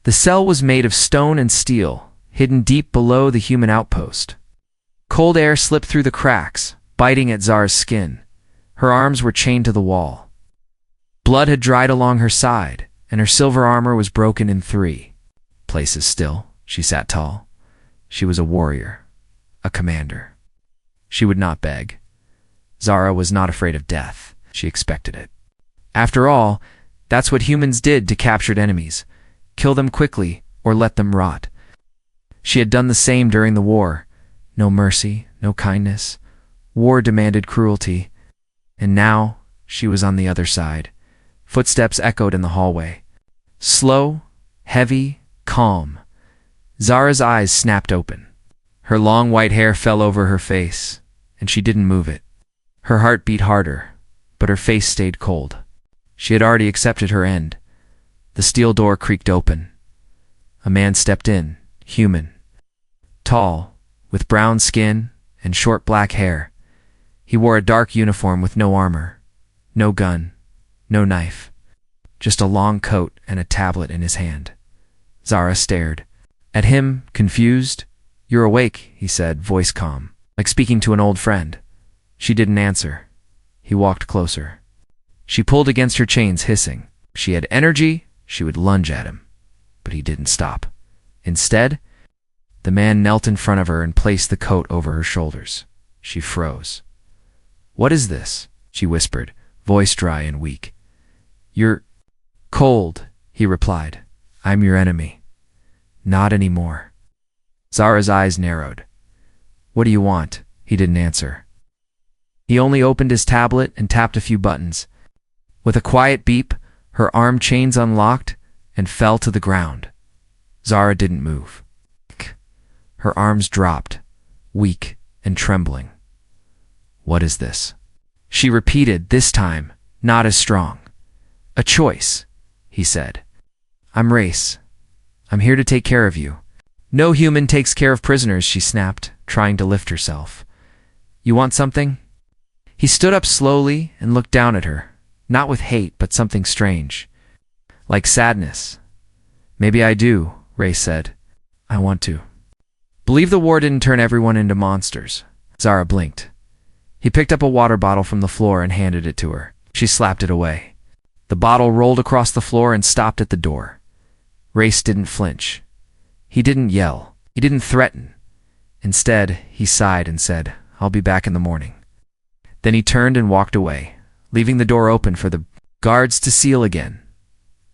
The cell was made of stone and steel, hidden deep below the human outpost. Cold air slipped through the cracks, biting at Zara's skin. Her arms were chained to the wall. Blood had dried along her side, and her silver armor was broken in 3 places still. She sat tall. She was a warrior, a commander. She would not beg. Zara was not afraid of death. She expected it. After all, that's what humans did to captured enemies. Kill them quickly or let them rot. She had done the same during the war. No mercy, no kindness. War demanded cruelty. And now she was on the other side. Footsteps echoed in the hallway. Slow, heavy, calm. Zara's eyes snapped open. Her long white hair fell over her face, and she didn't move it. Her heart beat harder, but her face stayed cold. She had already accepted her end. The steel door creaked open. A man stepped in, human. Tall, with brown skin and short black hair. He wore a dark uniform with no armor, no gun, no knife. Just a long coat and a tablet in his hand. Zara stared. At him, confused. "You're awake," he said, voice calm, like speaking to an old friend. She didn't answer. He walked closer. She pulled against her chains, hissing. She had energy, she would lunge at him. But he didn't stop. Instead, the man knelt in front of her and placed the coat over her shoulders. She froze. "What is this?" she whispered, voice dry and weak. "You're cold," he replied. "I'm your enemy." "Not anymore." Zara's eyes narrowed. "What do you want?" He didn't answer. He only opened his tablet and tapped a few buttons. With a quiet beep, her arm chains unlocked and fell to the ground. Zara didn't move. Her arms dropped, weak and trembling. "What is this?" She repeated, this time, not as strong. "A choice," he said. "I'm Race. I'm here to take care of you." "No human takes care of prisoners," she snapped, trying to lift herself. "You want something?" He stood up slowly and looked down at her, not with hate, but something strange. Like sadness. "Maybe I do," Ray said. "I want to." "Believe the war didn't turn everyone into monsters." Zara blinked. He picked up a water bottle from the floor and handed it to her. She slapped it away. The bottle rolled across the floor and stopped at the door. Race didn't flinch. He didn't yell. He didn't threaten. Instead, he sighed and said, "I'll be back in the morning." Then he turned and walked away, leaving the door open for the guards to seal again.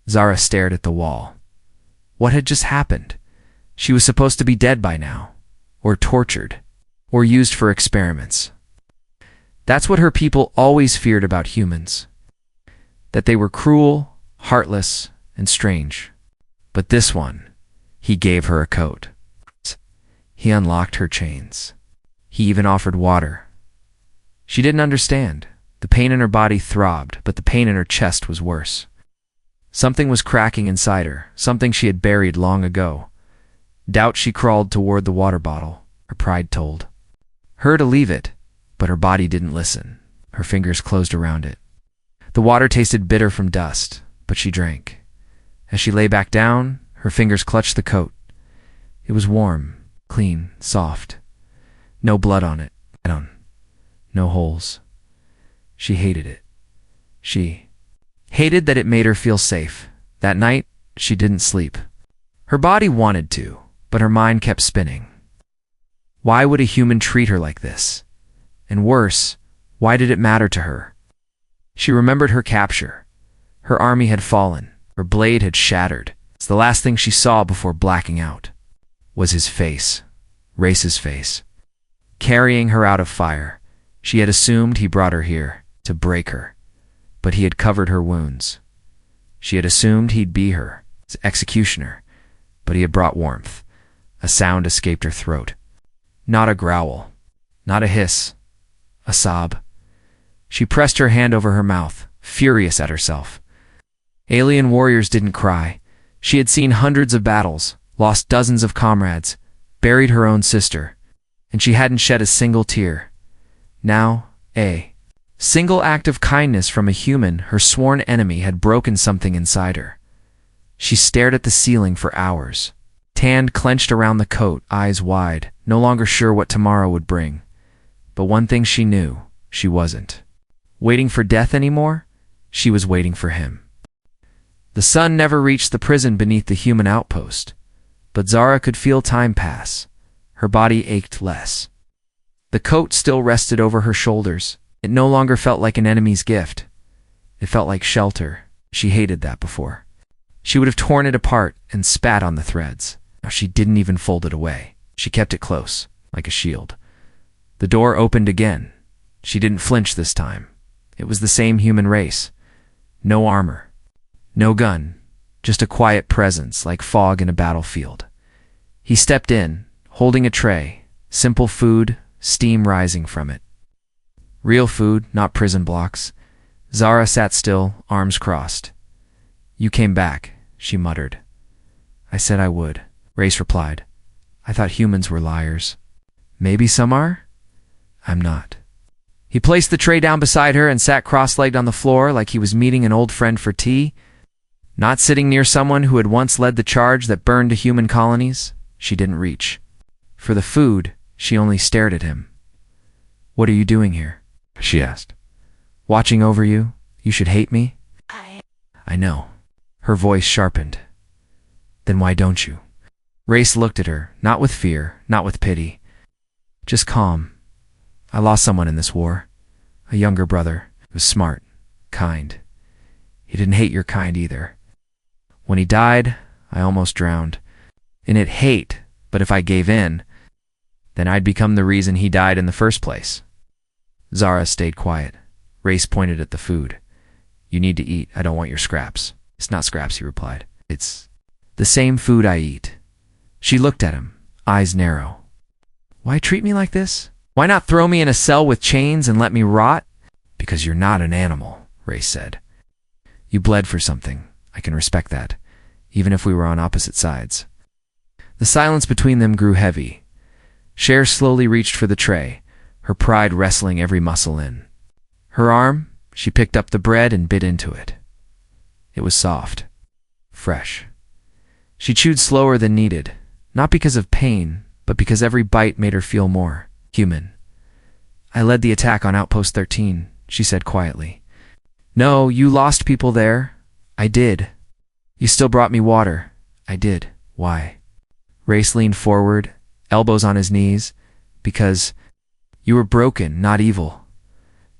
Zara stared at the wall. What had just happened? She was supposed to be dead by now, or tortured, or used for experiments. That's what her people always feared about humans. That they were cruel, heartless, and strange. But this one, he gave her a coat. He unlocked her chains. He even offered water. She didn't understand. The pain in her body throbbed, but the pain in her chest was worse. Something was cracking inside her, something she had buried long ago. Doubt she crawled toward the water bottle, her pride told her to leave it, but her body didn't listen. Her fingers closed around it. The water tasted bitter from dust, but she drank. As she lay back down, her fingers clutched the coat. It was warm, clean, soft. No blood on it. No holes. She hated it. She hated that it made her feel safe. That night, she didn't sleep. Her body wanted to, but her mind kept spinning. Why would a human treat her like this? And worse, why did it matter to her? She remembered her capture. Her army had fallen. Her blade had shattered. It's the last thing she saw before blacking out. Was his face. Race's face. Carrying her out of fire. She had assumed he brought her here, to break her. But he had covered her wounds. She had assumed he'd be her, his executioner. But he had brought warmth. A sound escaped her throat. Not a growl. Not a hiss. A sob. She pressed her hand over her mouth, furious at herself. Alien warriors didn't cry. She had seen hundreds of battles, lost dozens of comrades, buried her own sister, and she hadn't shed a single tear. Now, a single act of kindness from a human, her sworn enemy, had broken something inside her. She stared at the ceiling for hours, hand clenched around the coat, eyes wide, no longer sure what tomorrow would bring. But one thing she knew, she wasn't waiting for death anymore. She was waiting for him. The sun never reached the prison beneath the human outpost, but Zara could feel time pass. Her body ached less. The coat still rested over her shoulders. It no longer felt like an enemy's gift. It felt like shelter. She hated that before. She would have torn it apart and spat on the threads. Now she didn't even fold it away. She kept it close, like a shield. The door opened again. She didn't flinch this time. It was the same human race. No armor. No gun. Just a quiet presence like fog in a battlefield. He stepped in, holding a tray. Simple food, steam rising from it. Real food, not prison blocks. Zara sat still, arms crossed. "You came back," she muttered. "I said I would," Race replied. "I thought humans were liars." "Maybe some are? I'm not." He placed the tray down beside her and sat cross-legged on the floor like he was meeting an old friend for tea. Not sitting near someone who had once led the charge that burned to human colonies. She didn't reach. For the food, she only stared at him. "What are you doing here?" she asked. "Watching over you? You should hate me?" I know." Her voice sharpened. "Then why don't you?" Race looked at her, not with fear, not with pity. Just calm. "I lost someone in this war. A younger brother. He was smart, kind. He didn't hate your kind either. When he died, I almost drowned. In it hate, but if I gave in, then I'd become the reason he died in the first place." Zara stayed quiet. Race pointed at the food. "You need to eat. I don't want your scraps." "It's not scraps," he replied. "It's the same food I eat." She looked at him, eyes narrow. "Why treat me like this? Why not throw me in a cell with chains and let me rot?" "Because you're not an animal," Race said. "You bled for something. I can respect that, even if we were on opposite sides." The silence between them grew heavy. Cher slowly reached for the tray, her pride wrestling every muscle in. Her arm, she picked up the bread and bit into it. It was soft, fresh. She chewed slower than needed, not because of pain, but because every bite made her feel more human. "I led the attack on Outpost 13, she said quietly. "No, you lost people there." "I did." "You still brought me water." "I did." "Why?" Race leaned forward, elbows on his knees. "Because you were broken, not evil."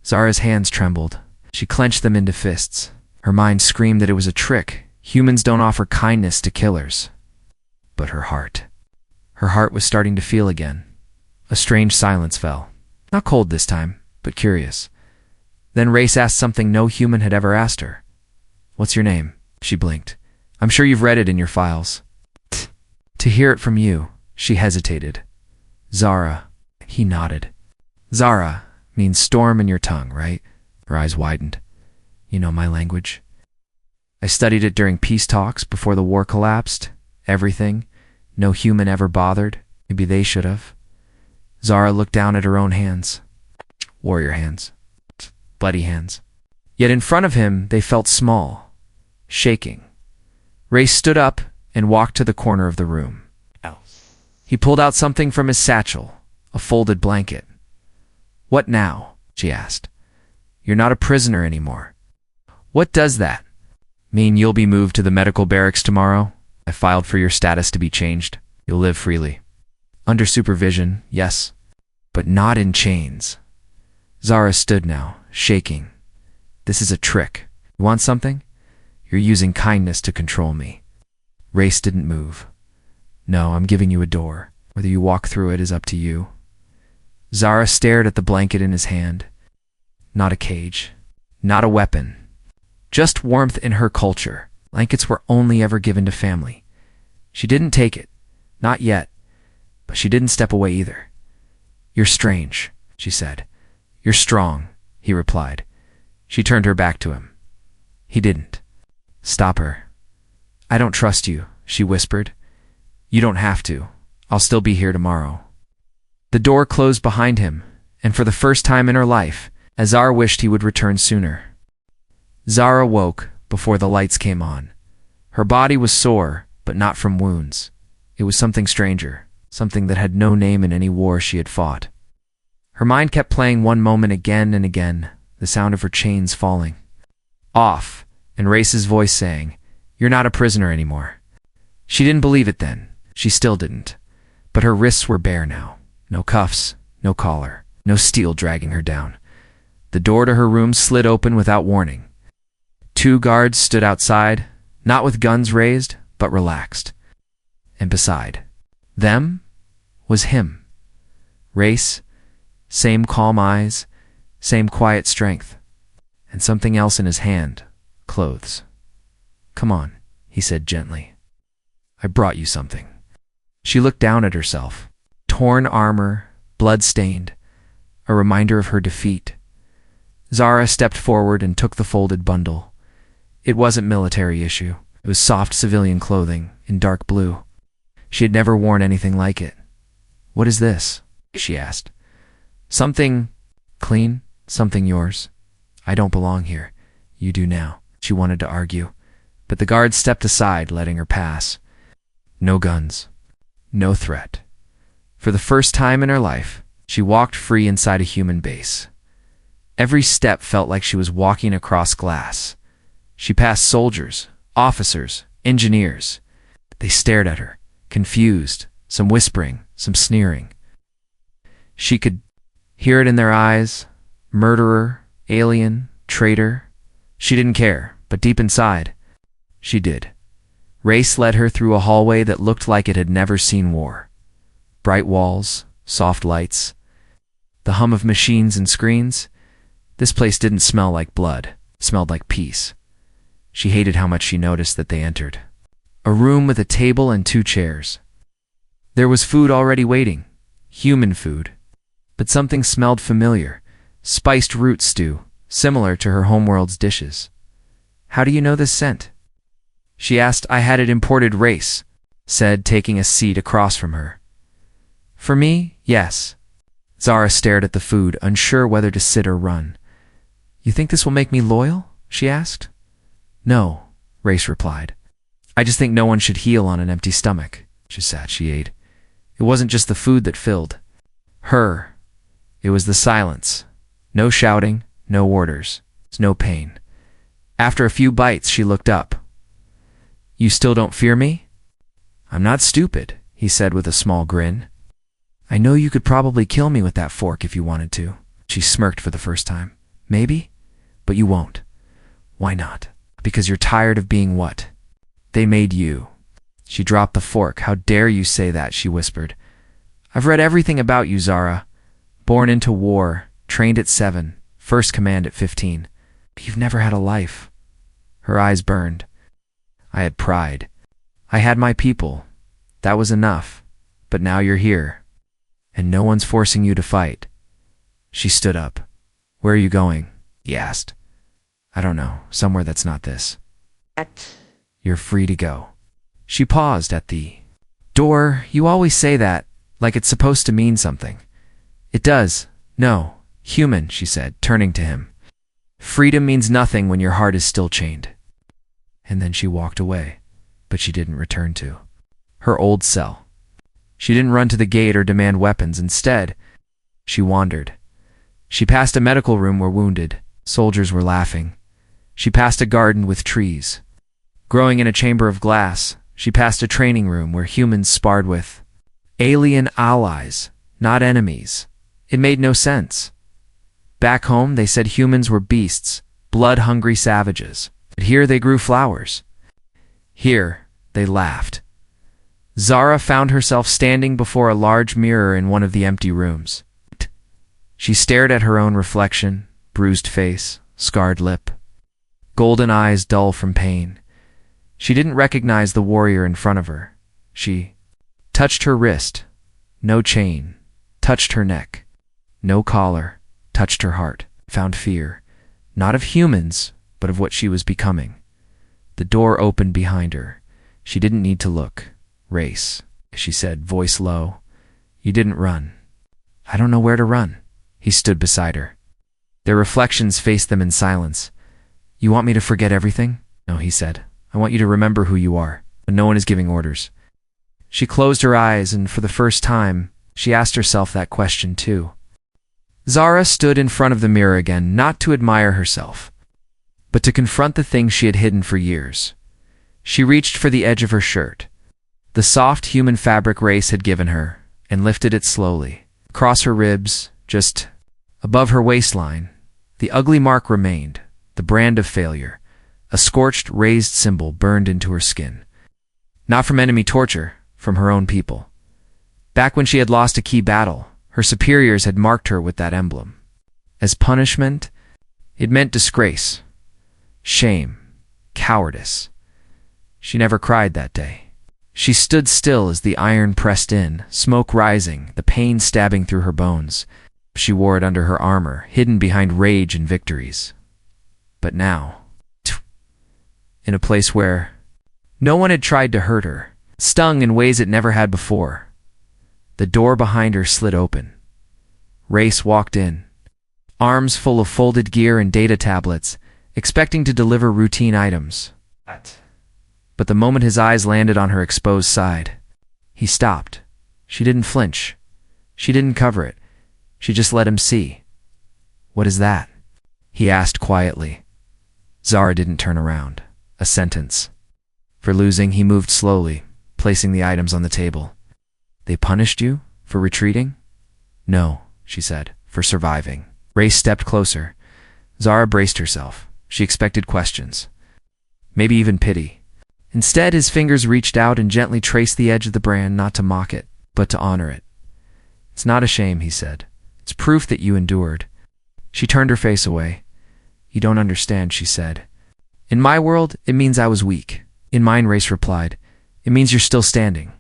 Zara's hands trembled. She clenched them into fists. Her mind screamed that it was a trick. Humans don't offer kindness to killers. But her heart was starting to feel again. A strange silence fell. Not cold this time, but curious. Then Race asked something no human had ever asked her. "What's your name?" She blinked. "I'm sure you've read it in your files." "To hear it from you," she hesitated. "Zara." He nodded. "Zara means storm in your tongue, right?" Her eyes widened. "You know my language?" "I studied it during peace talks before the war collapsed. Everything. No human ever bothered. Maybe they should have." Zara looked down at her own hands. Warrior hands. Bloody hands. Yet in front of him, they felt small, shaking. Race stood up and walked to the corner of the room. He pulled out something from his satchel, a folded blanket. "What now?" she asked. "You're not a prisoner anymore." "What does that?" "Mean you'll be moved to the medical barracks tomorrow? I filed for your status to be changed. You'll live freely. Under supervision, yes, but not in chains." Zara stood now, shaking. "This is a trick. You want something? You're using kindness to control me." Race didn't move. "No, I'm giving you a door. Whether you walk through it is up to you." Zara stared at the blanket in his hand. Not a cage. Not a weapon. Just warmth in her culture. Blankets were only ever given to family. She didn't take it. Not yet. But she didn't step away either. "You're strange," she said. "You're strong," he replied. She turned her back to him. He didn't. "Stop her." "I don't trust you," she whispered. "You don't have to. I'll still be here tomorrow." The door closed behind him, and for the first time in her life, Azar wished he would return sooner. Zara woke before the lights came on. Her body was sore, but not from wounds. It was something stranger, something that had no name in any war she had fought. Her mind kept playing one moment again and again, the sound of her chains falling. Off, and Race's voice saying, "You're not a prisoner anymore." She didn't believe it then. She still didn't. But her wrists were bare now. No cuffs, no collar, no steel dragging her down. The door to her room slid open without warning. 2 guards stood outside, not with guns raised, but relaxed. And beside them was him. Race, same calm eyes, same quiet strength, and something else in his hand, clothes. "Come on," he said gently. "I brought you something." She looked down at herself. Torn armor, blood-stained, a reminder of her defeat. Zara stepped forward and took the folded bundle. It wasn't military issue. It was soft civilian clothing in dark blue. She had never worn anything like it. "What is this?" she asked. "Something clean, something yours. I don't belong here. You do now," she wanted to argue. But the guard stepped aside, letting her pass. No guns. No threat. For the first time in her life, she walked free inside a human base. Every step felt like she was walking across glass. She passed soldiers, officers, engineers. They stared at her, confused, some whispering, some sneering. She could hear it in their eyes. Murderer, alien, traitor. She didn't care, but deep inside, she did. Race led her through a hallway that looked like it had never seen war. Bright walls, soft lights, the hum of machines and screens. This place didn't smell like blood, it smelled like peace. She hated how much she noticed that they entered. A room with a table and 2 chairs. There was food already waiting, human food. But something smelled familiar, spiced root stew, similar to her homeworld's dishes. "How do you know this scent?" she asked. "I had it imported," Race said, taking a seat across from her. "For me, yes." Zara stared at the food, unsure whether to sit or run. "You think this will make me loyal?" she asked. "No," Race replied. "I just think no one should heal on an empty stomach." She ate. It wasn't just the food that filled her. It was the silence. No shouting, no orders, no pain. After a few bites, she looked up. "You still don't fear me?" "I'm not stupid," he said with a small grin. "I know you could probably kill me with that fork if you wanted to." She smirked for the first time. "Maybe, but you won't." "Why not?" "Because you're tired of being what? They made you." She dropped the fork. "How dare you say that?" she whispered. "I've read everything about you, Zara. Born into war, trained at 7, first command at 15. But you've never had a life." Her eyes burned. "I had pride. I had my people. That was enough. But now you're here. And no one's forcing you to fight." She stood up. "Where are you going?" he asked. "I don't know. Somewhere that's not this." "You're free to go." She paused at the door. "You always say that, like it's supposed to mean something." "It does. No. Human," she said, turning to him. "Freedom means nothing when your heart is still chained." And then she walked away, but she didn't return to her old cell. She didn't run to the gate or demand weapons. Instead, she wandered. She passed a medical room where wounded soldiers were laughing. She passed a garden with trees growing in a chamber of glass. She passed a training room where humans sparred with alien allies, not enemies. It made no sense. Back home, they said humans were beasts, blood-hungry savages. But here they grew flowers. Here, they laughed. Zara found herself standing before a large mirror in one of the empty rooms. She stared at her own reflection, bruised face, scarred lip, golden eyes dull from pain. She didn't recognize the warrior in front of her. She touched her wrist. No chain. Touched her neck. No collar. Touched her heart. Found fear. Not of humans, but of what she was becoming. The door opened behind her. She didn't need to look. "Race," she said, voice low. "You didn't run." "I don't know where to run." He stood beside her. Their reflections faced them in silence. "You want me to forget everything?" "No," he said. I want you to remember who you are, but no one is giving orders. She closed her eyes, and for the first time, she asked herself that question too. Zara stood in front of the mirror again, not to admire herself, but to confront the things she had hidden for years. She reached for the edge of her shirt, the soft human fabric Race had given her, and lifted it slowly. Across her ribs, just above her waistline, the ugly mark remained, the brand of failure. A scorched, raised symbol burned into her skin. Not from enemy torture, from her own people. Back when she had lost a key battle, her superiors had marked her with that emblem. As punishment, it meant disgrace, shame, cowardice. She never cried that day. She stood still as the iron pressed in, smoke rising, the pain stabbing through her bones. She wore it under her armor, hidden behind rage and victories. But now, in a place where no one had tried to hurt her, stung in ways it never had before, the door behind her slid open. Race walked in, arms full of folded gear and data tablets, expecting to deliver routine items. But the moment his eyes landed on her exposed side, he stopped. She didn't flinch. She didn't cover it. She just let him see. "What is that?" he asked quietly. Zara didn't turn around. A sentence. For losing, he moved slowly, placing the items on the table. "They punished you? For retreating?" "No," she said, "for surviving." Race stepped closer. Zara braced herself. She expected questions. Maybe even pity. Instead, his fingers reached out and gently traced the edge of the brand, not to mock it, but to honor it. "It's not a shame," he said. "It's proof that you endured." She turned her face away. "You don't understand," she said. "In my world, it means I was weak." "In mine," Race replied, "it means you're still standing."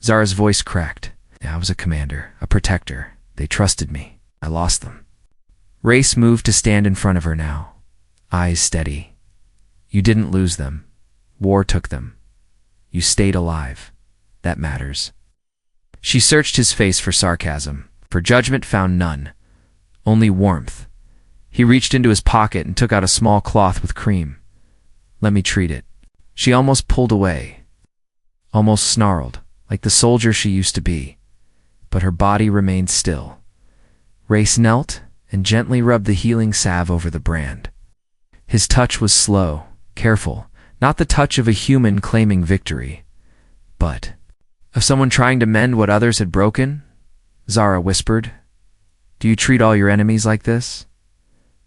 Zara's voice cracked. "I was a commander, a protector. They trusted me. I lost them." Race moved to stand in front of her now, eyes steady. "You didn't lose them. War took them. You stayed alive. That matters." She searched his face for sarcasm. For judgment, found none. Only warmth. He reached into his pocket and took out a small cloth with cream. "Let me treat it." She almost pulled away, almost snarled, like the soldier she used to be. But her body remained still. Race knelt and gently rubbed the healing salve over the brand. His touch was slow, careful, not the touch of a human claiming victory, but of someone trying to mend what others had broken. Zara whispered, "Do you treat all your enemies like this?"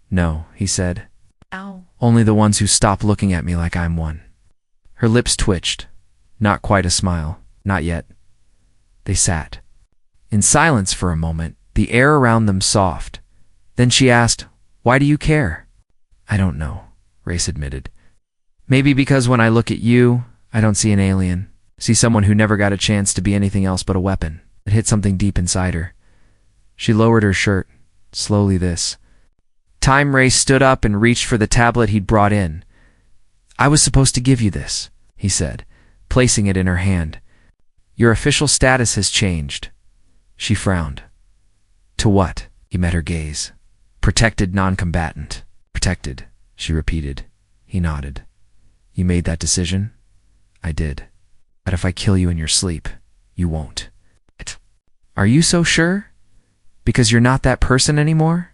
"No," he said. Ow. "Only the ones who stop looking at me like I'm one." Her lips twitched. Not quite a smile. Not yet. They sat in silence for a moment, the air around them soft. Then she asked, "Why do you care?" "I don't know," Race admitted. "Maybe because when I look at you, I don't see an alien. See someone who never got a chance to be anything else but a weapon." It hit something deep inside her. She lowered her shirt. Slowly this time, Race stood up and reached for the tablet he'd brought in. "I was supposed to give you this," he said, placing it in her hand. "Your official status has changed." She frowned. "To what?" He met her gaze. "Protected non-combatant." "Protected," she repeated. He nodded. "You made that decision?" "I did. But if I kill you in your sleep, you won't." "Are you so sure? Because you're not that person anymore?"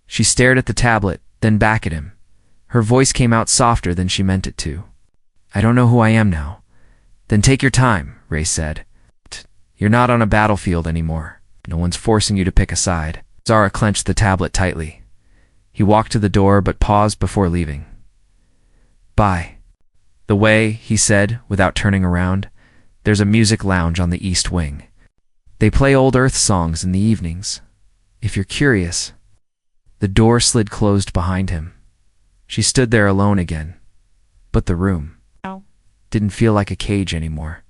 She stared at the tablet, then back at him. Her voice came out softer than she meant it to. "I don't know who I am now." "Then take your time," Race said. "You're not on a battlefield anymore. No one's forcing you to pick a side." Zara clenched the tablet tightly. He walked to the door but paused before leaving. "Bye." "The way," he said, without turning around. "There's a music lounge on the east wing. They play old Earth songs in the evenings. If you're curious." The door slid closed behind him. She stood there alone again. But the room didn't feel like a cage anymore.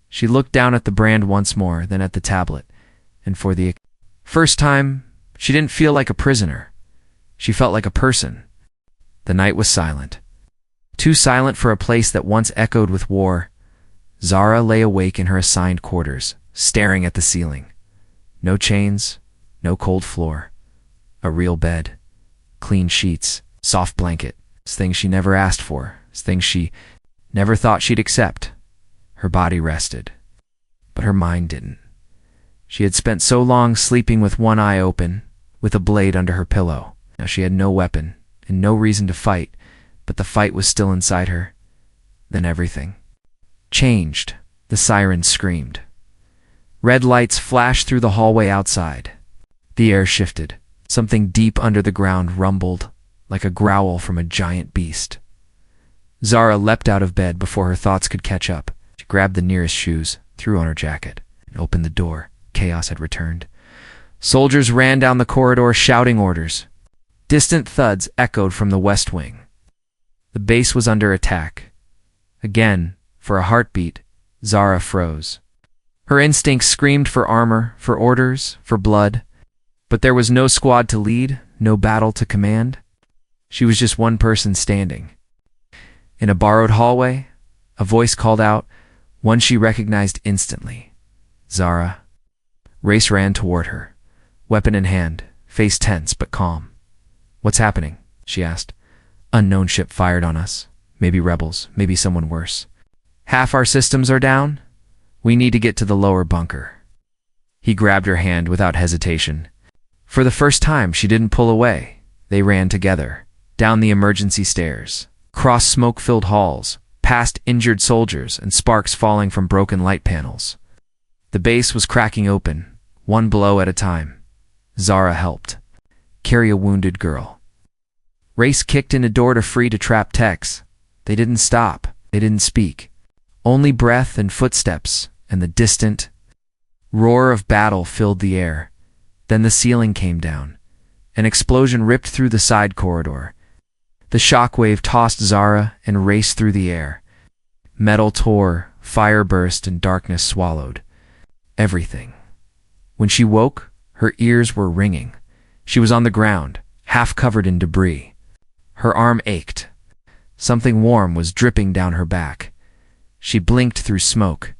She looked down at the brand once more, then at the tablet, and for the first time, she didn't feel like a prisoner. She felt like a person. The night was silent. Too silent for a place that once echoed with war. Zara lay awake in her assigned quarters, staring at the ceiling. No chains, no cold floor. A real bed. Clean sheets, soft blanket. Things she never asked for. Things she Never thought she'd accept. Her body rested, but her mind didn't. She had spent so long sleeping with one eye open, with a blade under her pillow. Now she had no weapon and no reason to fight, but the fight was still inside her. Then everything changed. The siren screamed. Red lights flashed through the hallway outside. The air shifted. Something deep under the ground rumbled, like a growl from a giant beast. Zara leapt out of bed before her thoughts could catch up. She grabbed the nearest shoes, threw on her jacket, and opened the door. Chaos had returned. Soldiers ran down the corridor shouting orders. Distant thuds echoed from the west wing. The base was under attack. Again, for a heartbeat, Zara froze. Her instincts screamed for armor, for orders, for blood. But there was no squad to lead, no battle to command. She was just one person standing. In a borrowed hallway, a voice called out, one she recognized instantly. Zara. Race ran toward her, weapon in hand, face tense but calm. "What's happening?" she asked. "Unknown ship fired on us. Maybe rebels, maybe someone worse. Half our systems are down. We need to get to the lower bunker." He grabbed her hand without hesitation. For the first time, she didn't pull away. They ran together, down the emergency stairs, across smoke-filled halls, past injured soldiers and sparks falling from broken light panels. The base was cracking open, one blow at a time. Zara helped carry a wounded girl. Race kicked in a door to free the trapped techs. They didn't stop. They didn't speak. Only breath and footsteps, and the distant roar of battle filled the air. Then the ceiling came down. An explosion ripped through the side corridor. The shockwave tossed Zara and raced through the air. Metal tore, fire burst, and darkness swallowed everything. When she woke, her ears were ringing. She was on the ground, half covered in debris. Her arm ached. Something warm was dripping down her back. She blinked through smoke.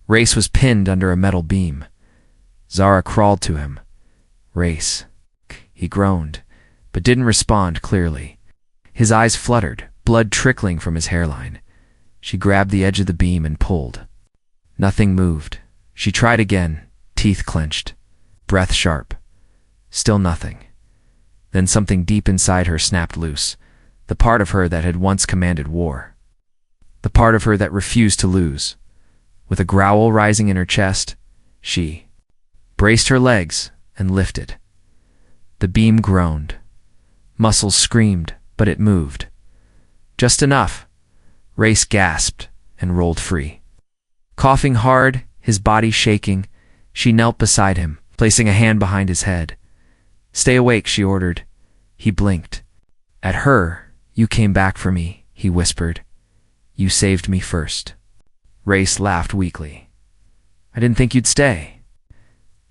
Race was pinned under a metal beam. Zara crawled to him. "Race." He groaned, but didn't respond clearly. His eyes fluttered, blood trickling from his hairline. She grabbed the edge of the beam and pulled. Nothing moved. She tried again, teeth clenched, breath sharp. Still nothing. Then something deep inside her snapped loose, the part of her that had once commanded war. The part of her that refused to lose. With a growl rising in her chest, she braced her legs and lifted. The beam groaned. Muscles screamed, but it moved. Just enough. Race gasped and rolled free. Coughing hard, his body shaking, she knelt beside him, placing a hand behind his head. "Stay awake," she ordered. He blinked. At her, "You came back for me," he whispered. "You saved me first." Race laughed weakly. "I didn't think you'd stay."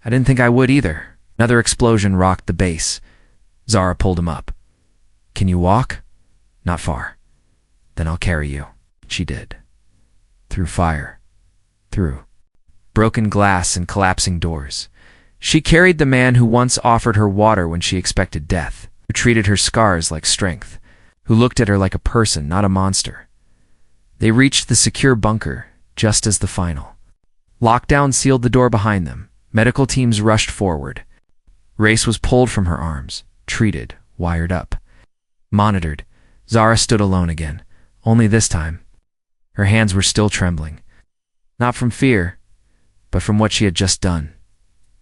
"I didn't think I would either." Another explosion rocked the base. Zara pulled him up. "Can you walk?" "Not far." "Then I'll carry you." She did. Through fire. Through broken glass and collapsing doors. She carried the man who once offered her water when she expected death, who treated her scars like strength, who looked at her like a person, not a monster. They reached the secure bunker, just as the final lockdown sealed the door behind them. Medical teams rushed forward. Race was pulled from her arms, treated, wired up, monitored. Zara stood alone again, only this time. Her hands were still trembling. Not from fear, but from what she had just done.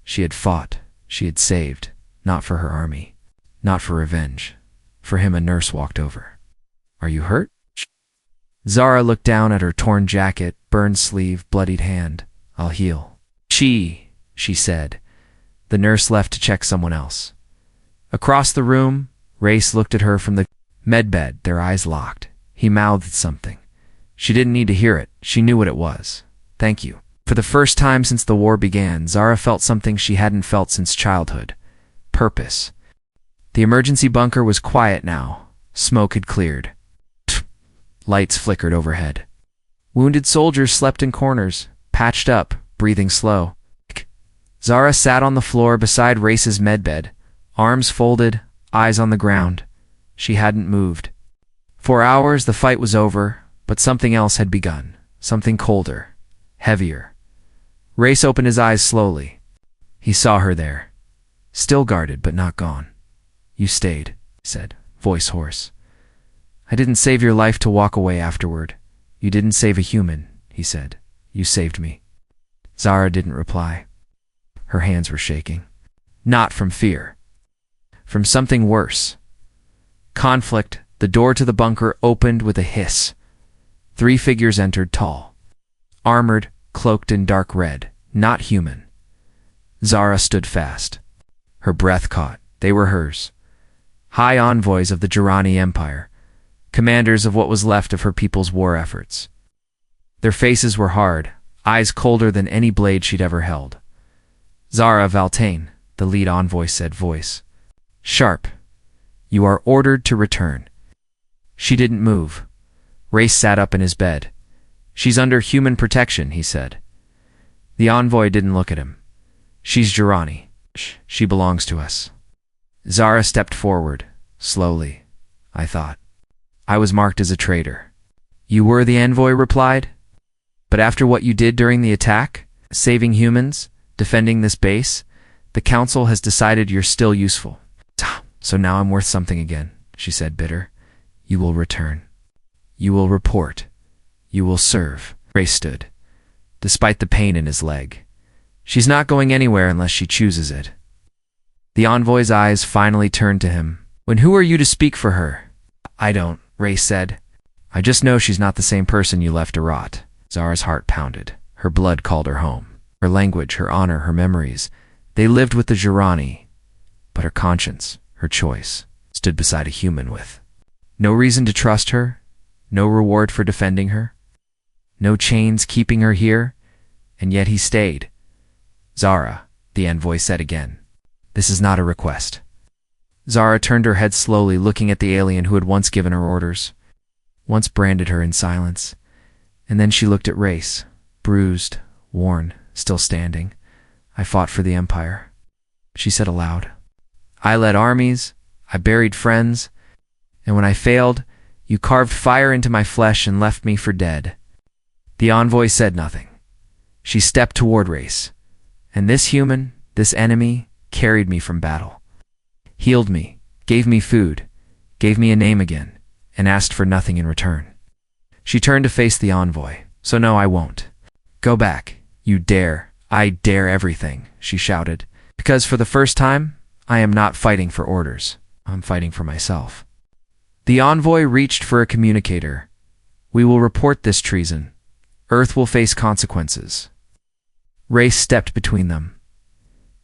She had fought, she had saved, not for her army, not for revenge. For him, a nurse walked over. "Are you hurt?" Zara looked down at her torn jacket, burned sleeve, bloodied hand. "I'll heal." She said. The nurse left to check someone else. Across the room, Race looked at her from the medbed, their eyes locked. He mouthed something. She didn't need to hear it. She knew what it was. "Thank you." For the first time since the war began, Zara felt something she hadn't felt since childhood. Purpose. The emergency bunker was quiet now. Smoke had cleared. Lights flickered overhead. Wounded soldiers slept in corners, patched up, breathing slow. Zara sat on the floor beside Race's medbed, arms folded, eyes on the ground. She hadn't moved. For hours the fight was over, But something else had begun, something colder, heavier. Race opened his eyes slowly. He saw her there, still guarded but not gone. "You stayed," he said, voice hoarse. "I didn't save your life to walk away afterward. You didn't save a human," he said. "You saved me." Zara didn't reply. Her hands were shaking. Not from fear. From something worse. Conflict. The door to the bunker opened with a hiss. 3 figures entered, tall, armored, cloaked in dark red, not human. Zara stood fast. Her breath caught. They were hers. High envoys of the Jirani Empire, commanders of what was left of her people's war efforts. Their faces were hard, eyes colder than any blade she'd ever held. "Zara Valtain," the lead envoy said, voice sharp. "You are ordered to return." She didn't move. Race sat up in his bed. "She's under human protection," he said. The envoy didn't look at him. "She's Jirani. She belongs to us." Zara stepped forward, slowly. "I thought I was marked as a traitor." "You were," the envoy replied. "But after what you did during the attack, saving humans, defending this base, the council has decided you're still useful. So now I'm worth something again," she said, bitter. "You will return. You will report. You will serve." Race stood, despite the pain in his leg. "She's not going anywhere unless she chooses it." The envoy's eyes finally turned to him. "When who are you to speak for her?" "I don't," Race said. "I just know she's not the same person you left to rot." Zara's heart pounded. Her blood called her home. Her language, her honor, her memories. They lived with the Jirani. But her conscience, her choice, stood beside a human with no reason to trust her, no reward for defending her, no chains keeping her here, and yet he stayed. "Zara," the envoy said again, "this is not a request." Zara turned her head slowly, looking at the alien who had once given her orders, once branded her in silence. And then she looked at Race, bruised, worn, still standing. "I fought for the Empire," she said aloud. "I led armies, I buried friends, and when I failed, you carved fire into my flesh and left me for dead." The envoy said nothing. She stepped toward Race, and this human, this enemy, carried me from battle, healed me, gave me food, gave me a name again, and asked for nothing in return. She turned to face the envoy. "So no, I won't. Go back. You dare. I dare everything," she shouted. "Because for the first time, I am not fighting for orders. I'm fighting for myself." The envoy reached for a communicator. "We will report this treason. Earth will face consequences." Race stepped between them.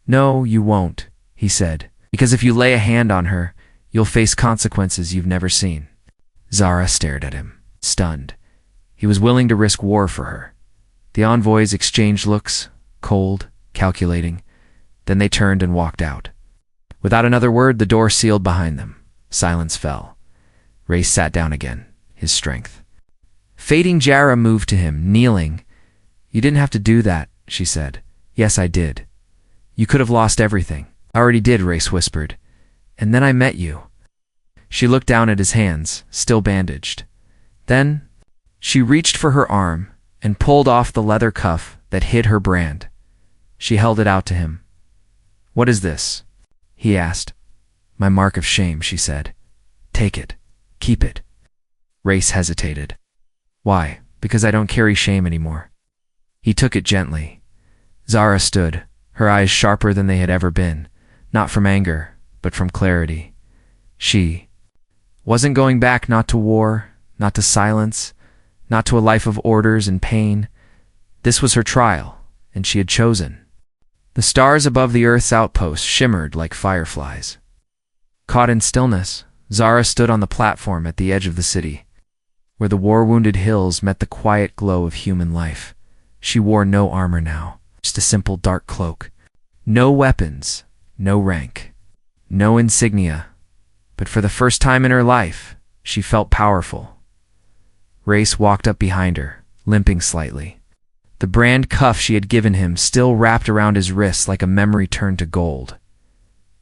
"No, you won't," he said, "because if you lay a hand on her, you'll face consequences you've never seen." Zara stared at him, stunned. He was willing to risk war for her. The envoys exchanged looks, cold, calculating. Then they turned and walked out. Without another word, the door sealed behind them. Silence fell. Race sat down again, his strength. Fading Jara moved to him, kneeling. "You didn't have to do that," she said. "Yes, I did. You could have lost everything." "I already did," Race whispered. "And then I met you." She looked down at his hands, still bandaged. Then she reached for her arm and pulled off the leather cuff that hid her brand. She held it out to him. "What is this?" he asked. "My mark of shame," she said. "Take it. Keep it." Race hesitated. "Why?" "Because I don't carry shame anymore." He took it gently. Zara stood, her eyes sharper than they had ever been, not from anger, but from clarity. She wasn't going back, not to war, not to silence, not to a life of orders and pain. This was her trial, and she had chosen. The stars above the Earth's outpost shimmered like fireflies. Caught in stillness, Zara stood on the platform at the edge of the city, where the war-wounded hills met the quiet glow of human life. She wore no armor now, just a simple dark cloak. No weapons, no rank, no insignia. But for the first time in her life, she felt powerful. Race walked up behind her, limping slightly. The brand cuff she had given him still wrapped around his wrists like a memory turned to gold.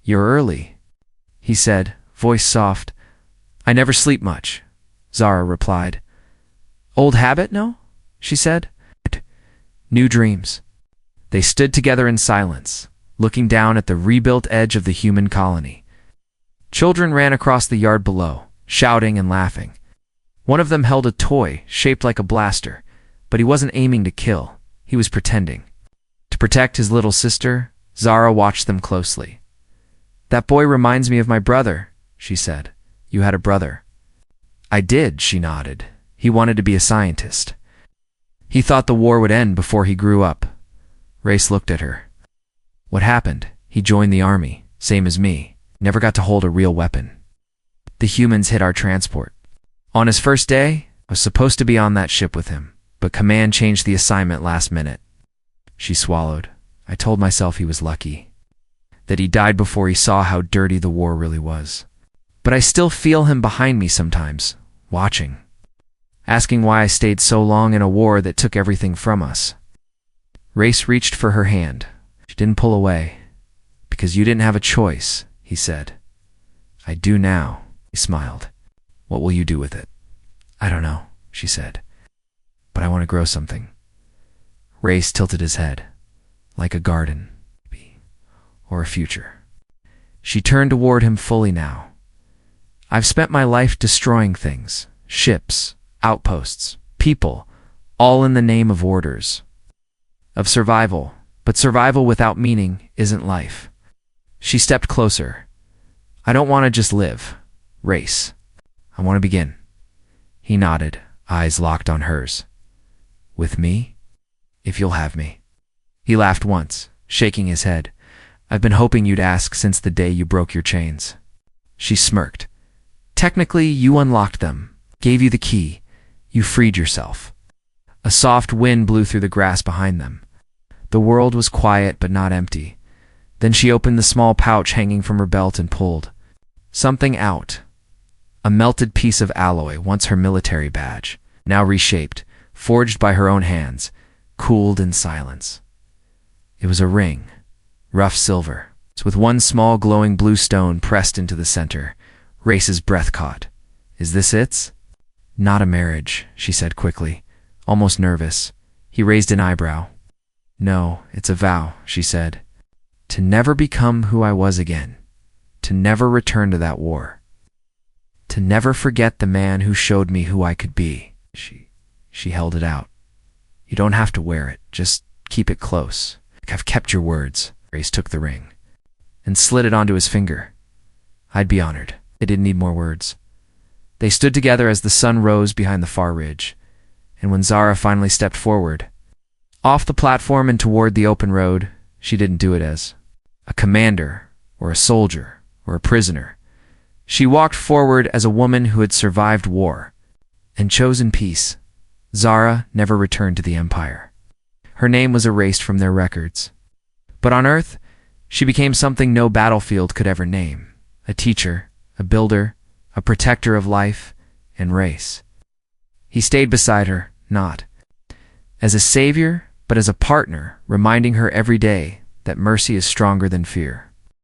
"You're early," he said, voice soft. "I never sleep much," Zara replied. Old habit, no? She said. New dreams. They stood together in silence, looking down at the rebuilt edge of the human colony. Children ran across the yard below, shouting and laughing. One of them held a toy shaped like a blaster, but he wasn't aiming to kill. He was pretending. To protect his little sister, Zara watched them closely. "That boy reminds me of my brother," she said. "You had a brother." "I did," she nodded. "He wanted to be a scientist. He thought the war would end before he grew up." Race looked at her. "What happened?" "He joined the army, same as me. Never got to hold a real weapon. The humans hit our transport. On his first day, I was supposed to be on that ship with him, but command changed the assignment last minute." She swallowed. "I told myself he was lucky, that he died before he saw how dirty the war really was. But I still feel him behind me sometimes, watching, asking why I stayed so long in a war that took everything from us." Race reached for her hand. She didn't pull away. "Because you didn't have a choice," he said. "I do now," he smiled. "What will you do with it?" "I don't know," she said. "But I want to grow something." Race tilted his head. "Like a garden, or a future." She turned toward him fully now. "I've spent my life destroying things, ships, outposts, people, all in the name of orders, of survival, but survival without meaning isn't life." She stepped closer. "I don't want to just live, Race. I want to begin." He nodded, eyes locked on hers. "With me? If you'll have me." He laughed once, shaking his head. "I've been hoping you'd ask since the day you broke your chains." She smirked. "Technically, you unlocked them, gave you the key. You freed yourself." A soft wind blew through the grass behind them. The world was quiet but not empty. Then she opened the small pouch hanging from her belt and pulled something out. A melted piece of alloy, once her military badge, now reshaped, forged by her own hands, cooled in silence. It was a ring, rough silver, with one small glowing blue stone pressed into the center. Race's breath caught. "Is this it?" "Not a marriage," she said quickly, almost nervous. He raised an eyebrow. "No, it's a vow," she said. "To never become who I was again. To never return to that war. To never forget the man who showed me who I could be." She held it out. "You don't have to wear it. Just keep it close. I've kept your words." Race took the ring and slid it onto his finger. "I'd be honored." They didn't need more words. They stood together as the sun rose behind the far ridge, and when Zara finally stepped forward, off the platform and toward the open road, she didn't do it as a commander or a soldier or a prisoner. She walked forward as a woman who had survived war and chosen peace. Zara never returned to the Empire. Her name was erased from their records. But on Earth, she became something no battlefield could ever name: a teacher, a builder, a protector of life and race. He stayed beside her, not as a savior, but as a partner, reminding her every day that mercy is stronger than fear.